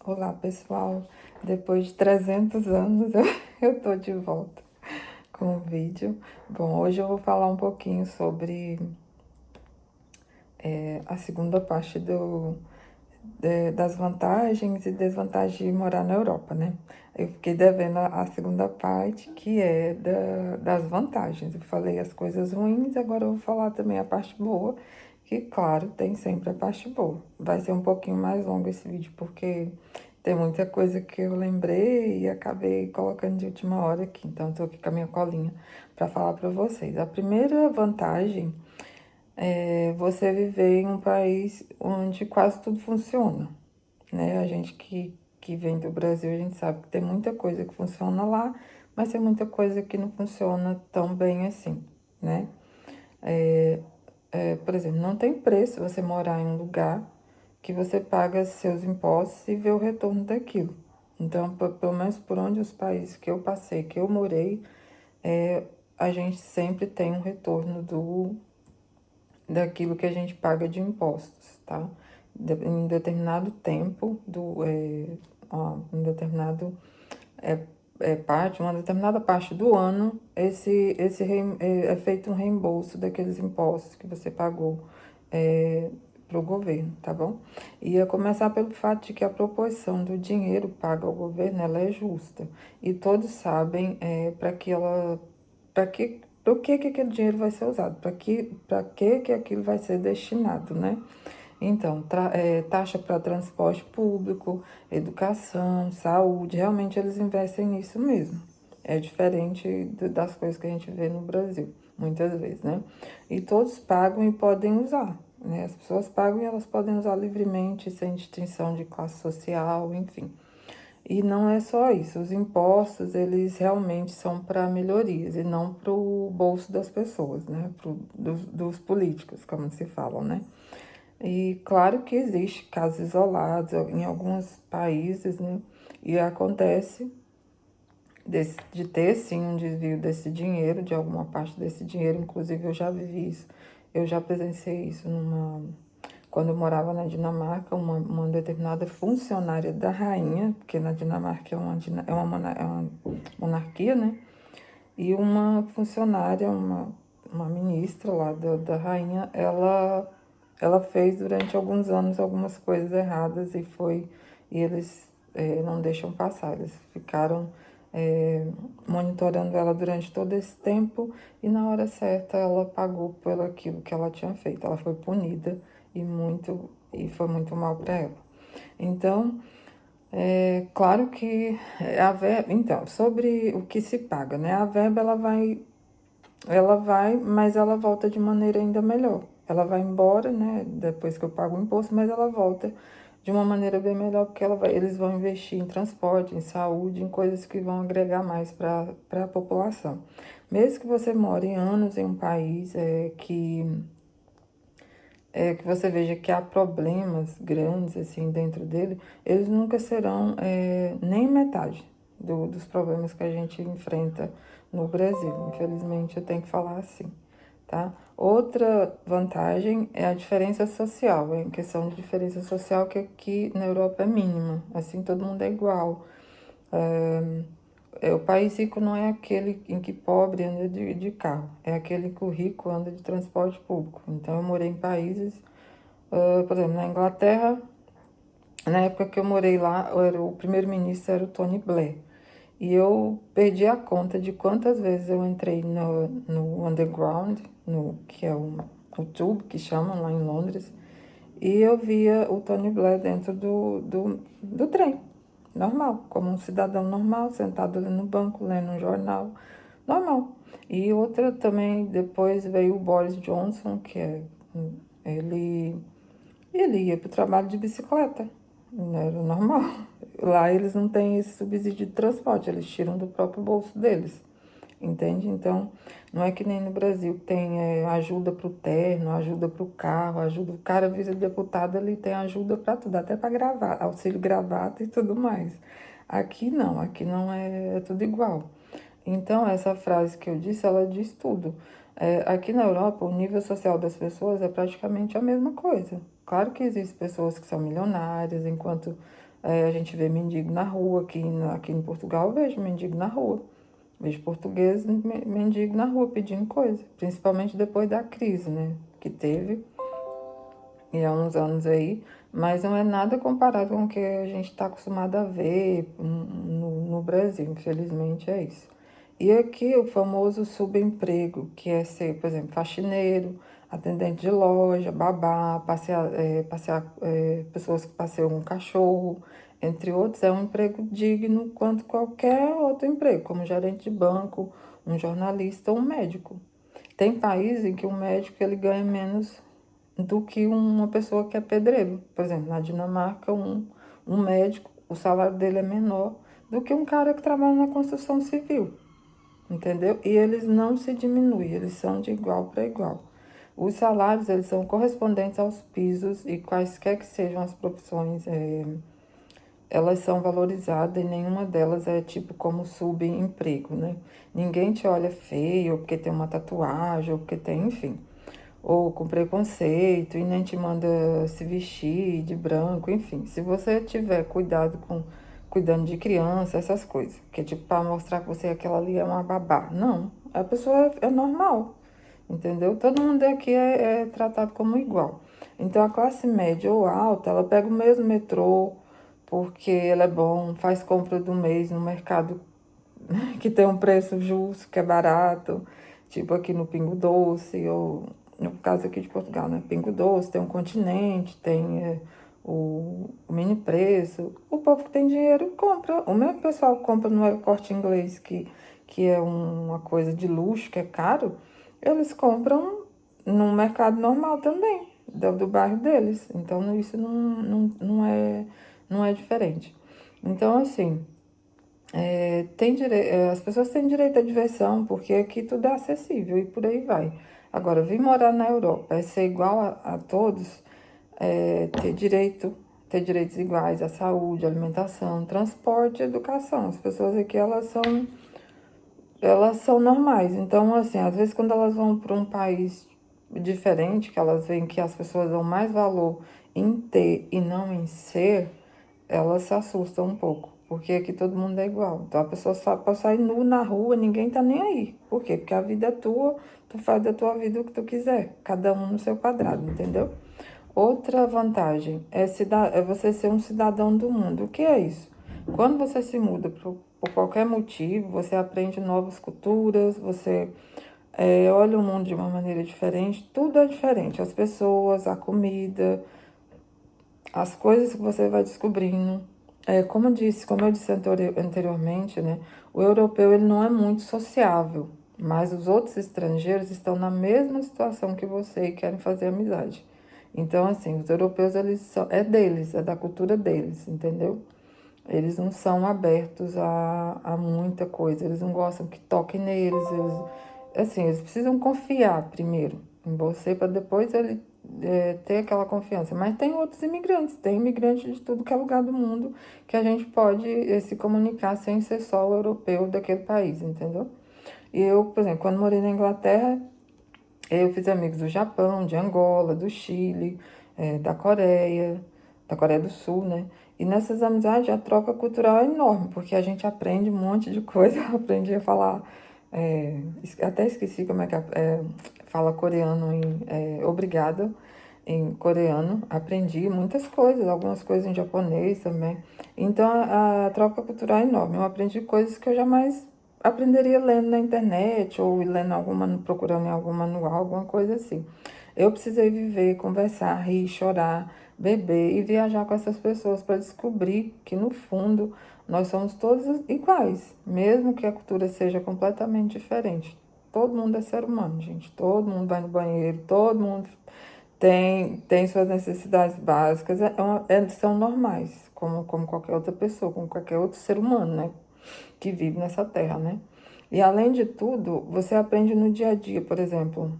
Olá, pessoal. Depois de 300 anos, eu tô de volta com o vídeo. Bom, hoje eu vou falar um pouquinho sobre a segunda parte das vantagens e desvantagens de morar na Europa, né? Eu fiquei devendo a segunda parte, que é das vantagens. Eu falei as coisas ruins, agora eu vou falar também a parte boa, que, claro, tem sempre a parte boa. Vai ser um pouquinho mais longo esse vídeo, porque tem muita coisa que eu lembrei e acabei colocando de última hora aqui. Então, estou aqui com a minha colinha para falar para vocês. A primeira vantagem é você viver em um país onde quase tudo funciona, né? A gente que vem do Brasil, a gente sabe que tem muita coisa que funciona lá, mas tem muita coisa que não funciona tão bem assim, né? Por exemplo, não tem preço você morar em um lugar que você paga seus impostos e vê o retorno daquilo. Então, pelo menos por onde os países que eu passei, que eu morei, a gente sempre tem um retorno daquilo que a gente paga de impostos, tá? Em determinado tempo, em determinado uma determinada parte do ano, é feito um reembolso daqueles impostos que você pagou para o governo, tá bom? E a começar pelo fato de que a proporção do dinheiro pago ao governo, ela é justa. E todos sabem para o que aquele dinheiro vai ser usado, para que aquilo vai ser destinado, né? Então, taxa para transporte público, educação, saúde, realmente eles investem nisso mesmo. É diferente das coisas que a gente vê no Brasil, muitas vezes, né? E todos pagam e podem usar, né? As pessoas pagam e elas podem usar livremente, sem distinção de classe social, enfim. E não é só isso, os impostos, eles realmente são para melhorias e não para o bolso das pessoas, né? Dos políticos, como se falam, né? E claro que existe casos isolados em alguns países, né? E acontece de ter sim um desvio desse dinheiro, de alguma parte desse dinheiro, inclusive eu já vivi isso, eu já presenciei isso quando eu morava na Dinamarca, uma determinada funcionária da rainha, porque na Dinamarca é uma monarquia, né? E uma funcionária, uma ministra lá da rainha, ela fez durante alguns anos algumas coisas erradas e eles não deixam passar. Eles ficaram monitorando ela durante todo esse tempo e na hora certa ela pagou por aquilo que ela tinha feito. Ela foi punida e foi muito mal para ela. Então, claro que a verba, então, sobre o que se paga, né? A verba ela vai, mas ela volta de maneira ainda melhor. Ela vai embora, né, depois que eu pago o imposto, mas ela volta de uma maneira bem melhor, porque eles vão investir em transporte, em saúde, em coisas que vão agregar mais para a população. Mesmo que você more anos em um país que você veja que há problemas grandes assim dentro dele, eles nunca serão nem metade dos problemas que a gente enfrenta no Brasil. Infelizmente, eu tenho que falar assim, tá? Outra vantagem é a diferença social, em questão de diferença social que aqui na Europa é mínima, assim todo mundo é igual. O país rico não é aquele em que pobre anda de carro, é aquele que o rico anda de transporte público. Então, eu morei em países, por exemplo, na Inglaterra, na época que eu morei lá, o primeiro-ministro era o Tony Blair. E eu perdi a conta de quantas vezes eu entrei no underground, que é o tube, que chamam lá em Londres, e eu via o Tony Blair dentro do trem, normal, como um cidadão normal, sentado ali no banco, lendo um jornal, normal. E outra também, depois veio o Boris Johnson, ele, ele ia para o trabalho de bicicleta, era normal. Lá eles não têm esse subsídio de transporte, eles tiram do próprio bolso deles, entende? Então, não é que nem no Brasil, que tem ajuda para o terno, ajuda para o carro, ajuda. O cara vira deputado, ele tem ajuda para tudo, até para gravar, auxílio gravata e tudo mais. Aqui não é tudo igual. Então, essa frase que eu disse, ela diz tudo. Aqui na Europa, o nível social das pessoas é praticamente a mesma coisa. Claro que existem pessoas que são milionárias, enquanto A gente vê mendigo na rua, aqui em Portugal eu vejo mendigo na rua. Vejo português mendigo na rua pedindo coisa, principalmente depois da crise, né, que teve, e há uns anos aí, mas não é nada comparado com o que a gente está acostumado a ver no Brasil, infelizmente é isso. E aqui o famoso subemprego, que é ser, por exemplo, faxineiro, atendente de loja, babá, pessoas que passeiam um cachorro, entre outros, é um emprego digno quanto qualquer outro emprego, como gerente de banco, um jornalista ou um médico. Tem países em que um médico ele ganha menos do que uma pessoa que é pedreiro. Por exemplo, na Dinamarca, um médico, o salário dele é menor do que um cara que trabalha na construção civil, entendeu? E eles não se diminuem, eles são de igual para igual. Os salários, eles são correspondentes aos pisos e quaisquer que sejam as profissões, elas são valorizadas e nenhuma delas é tipo como subemprego, né? Ninguém te olha feio, ou porque tem uma tatuagem, ou porque tem, enfim, ou com preconceito e nem te manda se vestir de branco, enfim. Se você tiver cuidando de criança, essas coisas, que é tipo para mostrar que você aquela ali é uma babá. Não, a pessoa é normal, entendeu? Todo mundo aqui é tratado como igual. Então a classe média ou alta, ela pega o mesmo metrô, porque ele é bom, faz compra do mês no mercado que tem um preço justo, que é barato, tipo aqui no Pingo Doce, ou no caso aqui de Portugal, né? Pingo Doce, tem um Continente, tem o mini preço. O povo que tem dinheiro compra. O mesmo pessoal que compra no Corte Inglês, que é uma coisa de luxo, que é caro, eles compram no mercado normal também, do bairro deles. Então, isso não é diferente. Então, assim, as pessoas têm direito à diversão, porque aqui tudo é acessível e por aí vai. Agora, vir morar na Europa é ser igual a todos, ter direitos iguais à saúde, alimentação, transporte e educação. As pessoas aqui, elas são normais. Então, assim, às vezes quando elas vão para um país diferente, que elas veem que as pessoas dão mais valor em ter e não em ser, elas se assustam um pouco, porque aqui todo mundo é igual. Então a pessoa pode sair nu na rua, ninguém tá nem aí. Por quê? Porque a vida é tua, tu faz da tua vida o que tu quiser, cada um no seu quadrado, entendeu? Outra vantagem é você ser um cidadão do mundo. O que é isso? Quando você se muda por qualquer motivo, você aprende novas culturas, você olha o mundo de uma maneira diferente, tudo é diferente. As pessoas, a comida, as coisas que você vai descobrindo. Como eu disse anteriormente, né, o europeu ele não é muito sociável, mas os outros estrangeiros estão na mesma situação que você e querem fazer amizade. Então, assim, os europeus, é deles, é da cultura deles, entendeu? Eles não são abertos a muita coisa, eles não gostam que toquem neles, eles precisam confiar primeiro em você para depois ele ter aquela confiança. Mas tem outros imigrantes, tem imigrantes de tudo que é lugar do mundo que a gente pode se comunicar sem ser só o europeu daquele país, entendeu? E eu, por exemplo, quando morei na Inglaterra, eu fiz amigos do Japão, de Angola, do Chile, da Coreia do Sul, né? E nessas amizades a troca cultural é enorme, porque a gente aprende um monte de coisa. Eu aprendi a falar, até esqueci como é que fala coreano obrigada em coreano. Aprendi muitas coisas, algumas coisas em japonês também. Então a troca cultural é enorme. Eu aprendi coisas que eu jamais aprenderia lendo na internet ou lendo procurando em algum manual, alguma coisa assim. Eu precisei viver, conversar, rir, chorar, beber e viajar com essas pessoas para descobrir que, no fundo, nós somos todos iguais, mesmo que a cultura seja completamente diferente. Todo mundo é ser humano, gente. Todo mundo vai no banheiro, todo mundo tem suas necessidades básicas, são normais, como qualquer outra pessoa, como qualquer outro ser humano, né? Que vive nessa terra, né? E além de tudo, você aprende no dia a dia, por exemplo,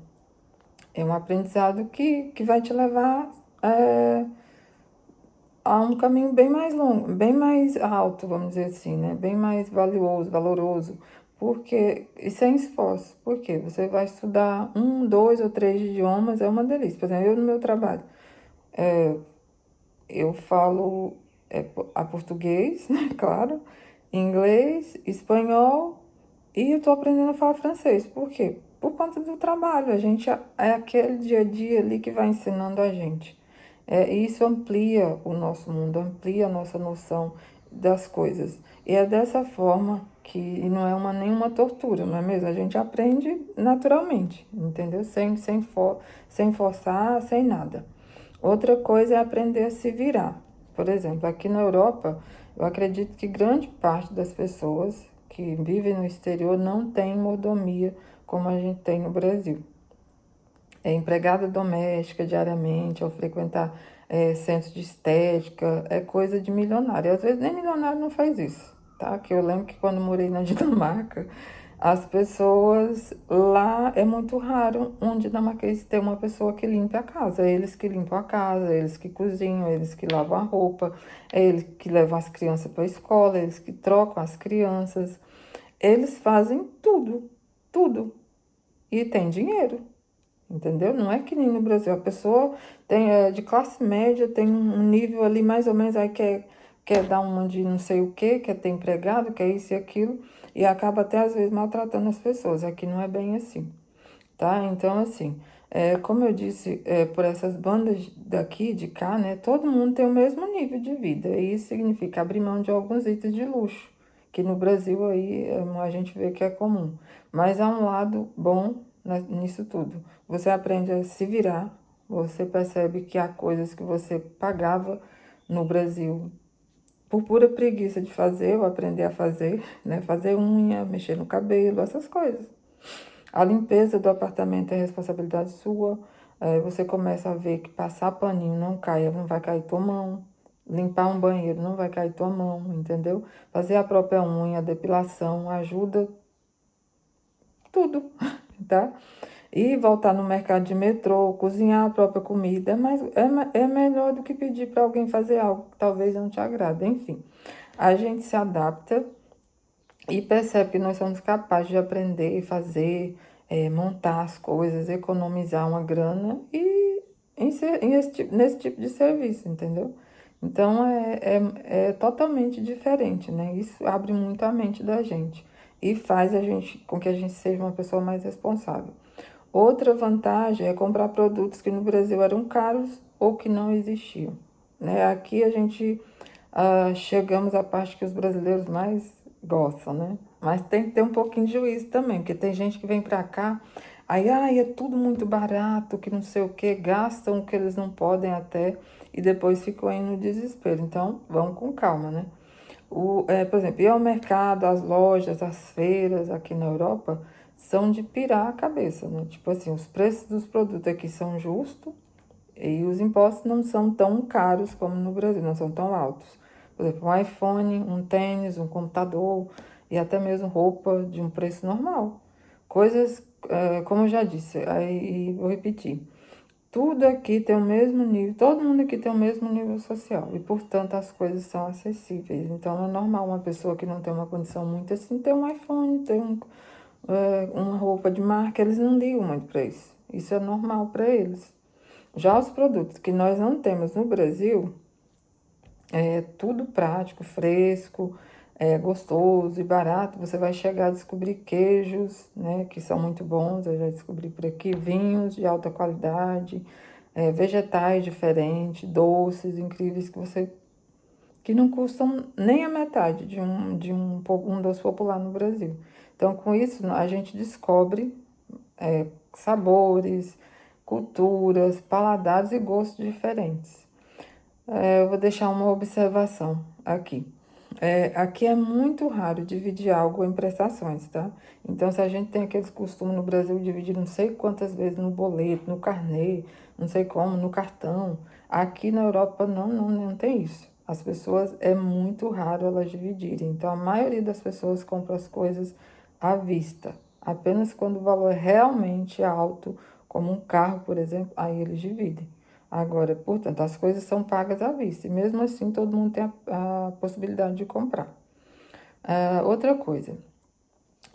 é um aprendizado que vai te levar a um caminho bem mais longo, bem mais alto, vamos dizer assim, né? Bem mais valoroso, porque e sem esforço. Porque você vai estudar 1, 2 ou 3 idiomas, é uma delícia. Por exemplo, eu no meu trabalho, eu falo a português, né, claro, inglês, espanhol e eu tô aprendendo a falar francês. Por quê? Por conta do trabalho. A gente é aquele dia a dia ali que vai ensinando a gente. E isso amplia o nosso mundo, amplia a nossa noção das coisas. E é dessa forma que e não é nenhuma tortura, não é mesmo? A gente aprende naturalmente, entendeu? Sem forçar, sem nada. Outra coisa é aprender a se virar. Por exemplo, aqui na Europa, eu acredito que grande parte das pessoas que vivem no exterior não tem mordomia como a gente tem no Brasil. É empregada doméstica diariamente, ao frequentar centros de estética, é coisa de milionário. Às vezes nem milionário não faz isso, tá? Que eu lembro que quando morei na Dinamarca, as pessoas lá é muito raro um dinamarquês ter uma pessoa que limpe a casa. É eles que limpam a casa, é eles que cozinham, é eles que lavam a roupa, é eles que levam as crianças para a escola, é eles que trocam as crianças. Eles fazem tudo, tudo. E tem dinheiro. Entendeu? Não é que nem no Brasil. A pessoa tem de classe média, tem um nível ali mais ou menos, aí quer dar uma de não sei o quê, quer ter empregado, quer isso e aquilo, e acaba até às vezes maltratando as pessoas. Aqui não é bem assim, tá? Então, assim, como eu disse, por essas bandas daqui, de cá, né, todo mundo tem o mesmo nível de vida. E isso significa abrir mão de alguns itens de luxo, que no Brasil aí a gente vê que é comum. Mas há um lado bom nisso tudo. Você aprende a se virar, você percebe que há coisas que você pagava no Brasil por pura preguiça de fazer, ou aprender a fazer, né? Fazer unha, mexer no cabelo, essas coisas. A limpeza do apartamento é responsabilidade sua. Você começa a ver que passar paninho não cai, não vai cair tua mão. Limpar um banheiro não vai cair tua mão, entendeu? Fazer a própria unha, a depilação, ajuda tudo, tá? E voltar no mercado de metrô, cozinhar a própria comida, é melhor do que pedir para alguém fazer algo que talvez não te agrade. Enfim, a gente se adapta e percebe que nós somos capazes de aprender, fazer, montar as coisas, economizar uma grana nesse tipo de serviço, entendeu? Então é totalmente diferente, né? Isso abre muito a mente da gente e faz com que a gente seja uma pessoa mais responsável. Outra vantagem é comprar produtos que no Brasil eram caros ou que não existiam, né? Aqui a gente chegamos à parte que os brasileiros mais gostam, né? Mas tem que ter um pouquinho de juízo também, porque tem gente que vem pra cá, aí é tudo muito barato, que não sei o que, gastam o que eles não podem até, e depois ficam aí no desespero. Então, vamos com calma, né? Por exemplo, ir ao mercado, as lojas, as feiras aqui na Europa são de pirar a cabeça, né? Tipo assim, os preços dos produtos aqui são justos e os impostos não são tão caros como no Brasil, não são tão altos. Por exemplo, um iPhone, um tênis, um computador e até mesmo roupa de um preço normal. Coisas, como eu já disse, aí vou repetir. Tudo aqui tem o mesmo nível, todo mundo aqui tem o mesmo nível social e, portanto, as coisas são acessíveis. Então, é normal uma pessoa que não tem uma condição muito assim ter um iPhone, ter uma roupa de marca, eles não ligam muito para isso. Isso é normal para eles. Já os produtos que nós não temos no Brasil, é tudo prático, fresco, gostoso e barato. Você vai chegar a descobrir queijos, né, que são muito bons, eu já descobri por aqui, vinhos de alta qualidade, vegetais diferentes, doces incríveis que não custam nem a metade de um doce popular no Brasil. Então, com isso, a gente descobre sabores, culturas, paladares e gostos diferentes. Eu vou deixar uma observação aqui. Aqui é muito raro dividir algo em prestações, tá? Então, se a gente tem aqueles costumes no Brasil de dividir não sei quantas vezes no boleto, no carnê, não sei como, no cartão, aqui na Europa não tem isso. As pessoas, é muito raro elas dividirem. Então, a maioria das pessoas compra as coisas à vista. Apenas quando o valor é realmente alto, como um carro, por exemplo, aí eles dividem. Agora, portanto, as coisas são pagas à vista e mesmo assim todo mundo tem a possibilidade de comprar. Outra coisa,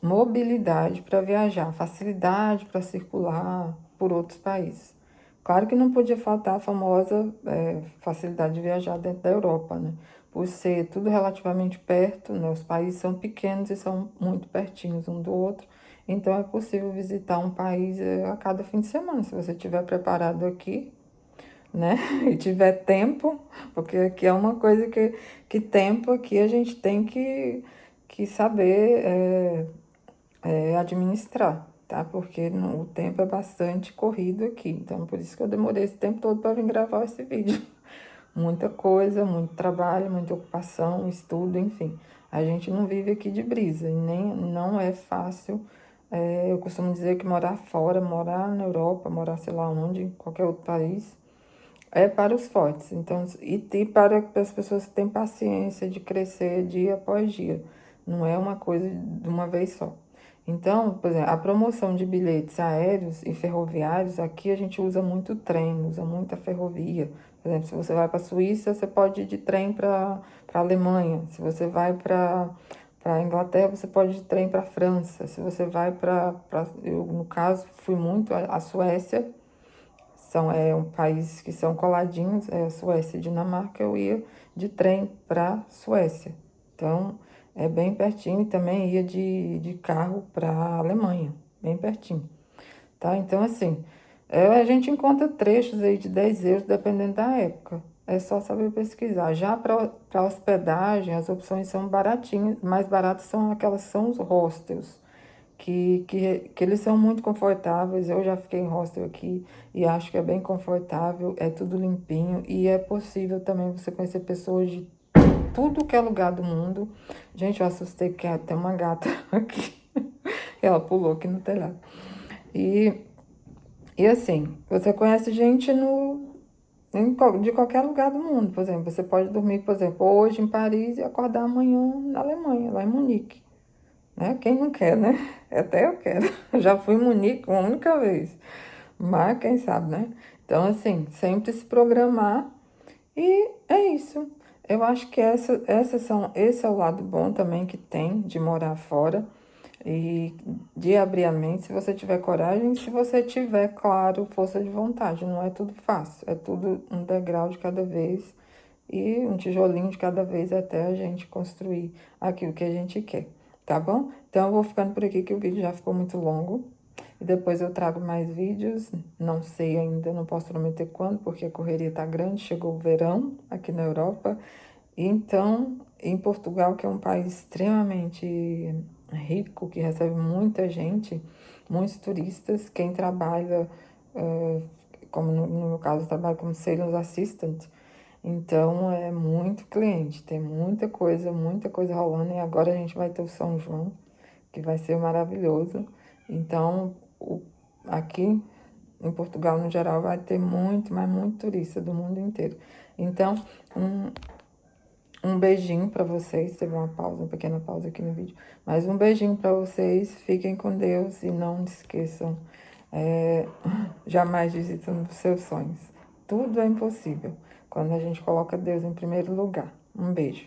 mobilidade para viajar, facilidade para circular por outros países. Claro que não podia faltar a famosa facilidade de viajar dentro da Europa, né? Por ser tudo relativamente perto, né? Os países são pequenos e são muito pertinhos um do outro. Então é possível visitar um país a cada fim de semana, se você estiver preparado aqui, né? E tiver tempo, porque aqui é uma coisa que tempo aqui a gente tem que saber administrar, tá? Porque o tempo é bastante corrido aqui. Então, por isso que eu demorei esse tempo todo para vir gravar esse vídeo. Muita coisa, muito trabalho, muita ocupação, estudo, enfim. A gente não vive aqui de brisa e nem não é fácil. Eu costumo dizer que morar fora, morar na Europa, morar sei lá onde, em qualquer outro país, é para os fortes. Então, e para as pessoas que têm paciência de crescer dia após dia. Não é uma coisa de uma vez só. Então, por exemplo, a promoção de bilhetes aéreos e ferroviários, aqui a gente usa muito trem, usa muita ferrovia. Por exemplo, se você vai para a Suíça, você pode ir de trem para a Alemanha. Se você vai para a Inglaterra, você pode ir de trem para a França. Se você vai eu, no caso, fui muito à Suécia, são países que são coladinhos, Suécia e Dinamarca, eu ia de trem para Suécia. Então, é bem pertinho e também ia de carro para a Alemanha, bem pertinho. Tá? Então, assim, a gente encontra trechos aí de 10 euros, dependendo da época. É só saber pesquisar. Já para hospedagem, as opções são baratinhas, mais baratas são aquelas que são os hostels que eles são muito confortáveis. Eu já fiquei em hostel aqui e acho que é bem confortável, é tudo limpinho e é possível também você conhecer pessoas de tudo que é lugar do mundo. Gente, eu assustei porque tem uma gata aqui, ela pulou aqui no telhado. E, e assim, você conhece gente de qualquer lugar do mundo. Por exemplo, você pode dormir, por exemplo, hoje em Paris e acordar amanhã na Alemanha, lá em Munique. Né? Quem não quer, né? Até eu quero. Já fui em Munique uma única vez. Mas quem sabe, né? Então, assim, sempre se programar. E é isso. Eu acho que esse é o lado bom também que tem de morar fora e de abrir a mente, se você tiver coragem, se você tiver, claro, força de vontade. Não é tudo fácil, é tudo um degrau de cada vez e um tijolinho de cada vez até a gente construir aquilo que a gente quer, tá bom? Então eu vou ficando por aqui que o vídeo já ficou muito longo. E depois eu trago mais vídeos, não sei ainda, não posso prometer quando, porque a correria tá grande, chegou o verão aqui na Europa. Então, em Portugal, que é um país extremamente rico, que recebe muita gente, muitos turistas, quem trabalha, como no meu caso, eu trabalho como Sales Assistant, então é muito cliente, tem muita coisa rolando, e agora a gente vai ter o São João, que vai ser maravilhoso. Então, aqui em Portugal, no geral, vai ter muito, mas muito turista do mundo inteiro. Então, um beijinho para vocês. Teve uma pausa, uma pequena pausa aqui no vídeo. Mas um beijinho para vocês. Fiquem com Deus e não esqueçam, jamais desistam dos seus sonhos. Tudo é impossível quando a gente coloca Deus em primeiro lugar. Um beijo.